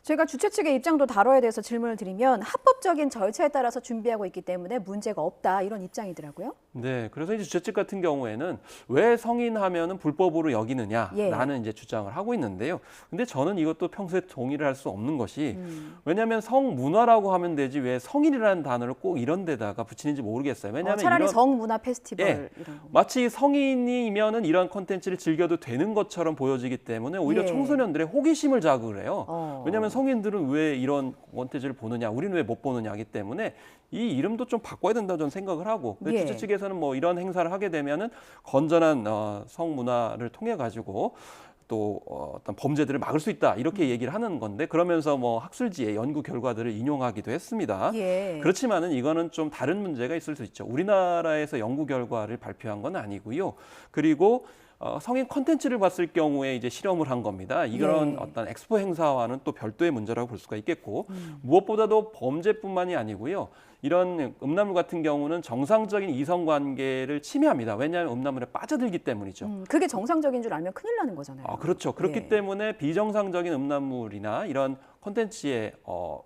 저희가 주최 측의 입장도 다뤄야 돼서 질문을 드리면 합법적인 절차에 따라서 준비하고 있기 때문에 문제가 없다 이런 입장이더라고요. 네, 그래서 이제 주최 측 같은 경우에는 왜 성인하면은 불법으로 여기느냐라는 이제 주장을 하고 있는데요. 근데 저는 이것도 평소에 동의를 할 수 없는 것이 왜냐하면 성문화라고 하면 되지 왜 성인이라는 단어를 꼭 이런 데다가 붙이는지 모르겠어요. 왜냐하면 차라리 이런, 성문화 페스티벌 이런 거. 마치 성인이면은 이런 콘텐츠를 즐겨도 되는 것처럼 보여지기 때문에 오히려 청소년들의 호기심을 자극을 해요. 왜냐하면 성인들은 왜 이런 콘텐츠를 보느냐, 우리는 왜 못 보느냐 하기 때문에 이 이름도 좀 바꿔야 된다고 저는 생각을 하고 주최 측에서는 뭐 이런 행사를 하게 되면은 건전한 성문화를 통해 가지고 또 어떤 범죄들을 막을 수 있다 이렇게 얘기를 하는 건데 그러면서 뭐 학술지의 연구 결과들을 인용하기도 했습니다. 그렇지만은 이거는 좀 다른 문제가 있을 수 있죠. 우리나라에서 연구 결과를 발표한 건 아니고요. 그리고 성인 콘텐츠를 봤을 경우에 이제 실험을 한 겁니다. 이런 어떤 엑스포 행사와는 또 별도의 문제라고 볼 수가 있겠고 무엇보다도 범죄뿐만이 아니고요. 이런 음란물 같은 경우는 정상적인 이성관계를 침해합니다. 왜냐하면 음란물에 빠져들기 때문이죠. 그게 정상적인 줄 알면 큰일 나는 거잖아요. 그렇죠. 그렇기 때문에 비정상적인 음란물이나 이런 콘텐츠에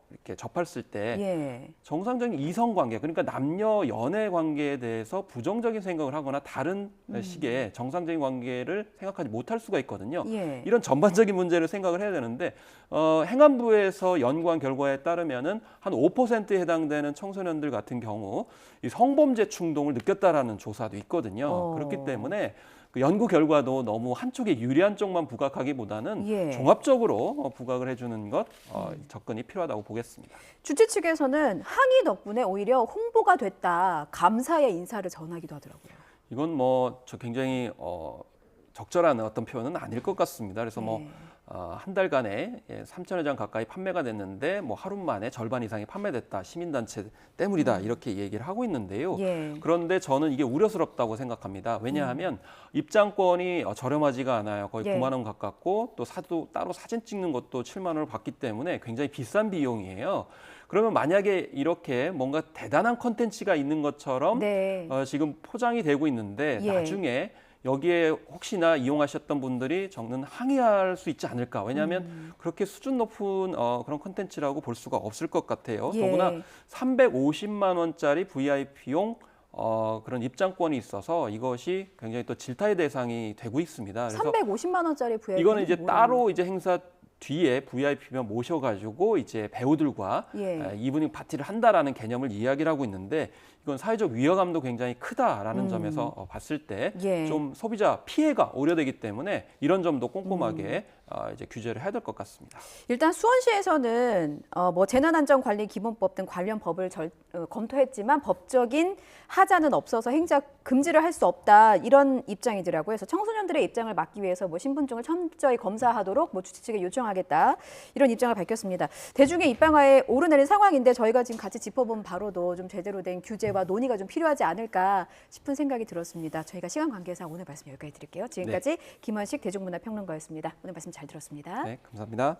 이렇게 접했을 때 정상적인 이성관계, 그러니까 남녀 연애 관계에 대해서 부정적인 생각을 하거나 다른 식의 정상적인 관계를 생각하지 못할 수가 있거든요. 이런 전반적인 문제를 생각을 해야 되는데 행안부에서 연구한 결과에 따르면은 한 5%에 해당되는 청소년들 같은 경우 이 성범죄 충동을 느꼈다라는 조사도 있거든요. 그렇기 때문에 그 연구 결과도 너무 한쪽에 유리한 쪽만 부각하기보다는 종합적으로 부각을 해주는 것 접근이 필요하다고 보겠습니다. 주최 측에서는 항의 덕분에 오히려 홍보가 됐다, 감사의 인사를 전하기도 하더라고요. 이건 뭐 저 굉장히 적절한 어떤 표현은 아닐 것 같습니다. 그래서 한 달간에 3,000여 장 가까이 판매가 됐는데 뭐 하루 만에 절반 이상이 판매됐다. 시민단체 때문이다. 이렇게 얘기를 하고 있는데요. 그런데 저는 이게 우려스럽다고 생각합니다. 왜냐하면 입장권이 저렴하지가 않아요. 거의 9만 원 가깝고 또 따로 사진 찍는 것도 7만 원을 받기 때문에 굉장히 비싼 비용이에요. 그러면 만약에 이렇게 뭔가 대단한 콘텐츠가 있는 것처럼 지금 포장이 되고 있는데 나중에 여기에 혹시나 이용하셨던 분들이 저는 항의할 수 있지 않을까. 왜냐하면 그렇게 수준 높은 그런 콘텐츠라고 볼 수가 없을 것 같아요. 더구나 350만 원짜리 VIP용 그런 입장권이 있어서 이것이 굉장히 또 질타의 대상이 되고 있습니다. 그래서 350만 원짜리 VIP 이거는 이제 따로 이제 행사 뒤에 VIP면 모셔가지고 이제 배우들과 이브닝 파티를 한다라는 개념을 이야기를 하고 있는데 이건 사회적 위화감도 굉장히 크다라는 점에서 봤을 때 좀 소비자 피해가 우려되기 때문에 이런 점도 꼼꼼하게 이제 규제를 해야 될 것 같습니다. 일단 수원시에서는 뭐 재난안전관리기본법 등 관련 법을 검토했지만 법적인 하자는 없어서 행사 금지를 할 수 없다 이런 입장이더라고요. 그래서 청소년들의 입장을 막기 위해서 뭐 신분증을 철저히 검사하도록 뭐 주최 측에 요청하겠다 이런 입장을 밝혔습니다. 대중의 입방아에 오르내린 상황인데 저희가 지금 같이 짚어본 바로도 좀 제대로 된 규제와 논의가 좀 필요하지 않을까 싶은 생각이 들었습니다. 저희가 시간 관계상 오늘 말씀 여기까지 드릴게요. 지금까지 김원식 대중문화평론가였습니다. 오늘 말씀 잘 들었습니다. 네, 감사합니다.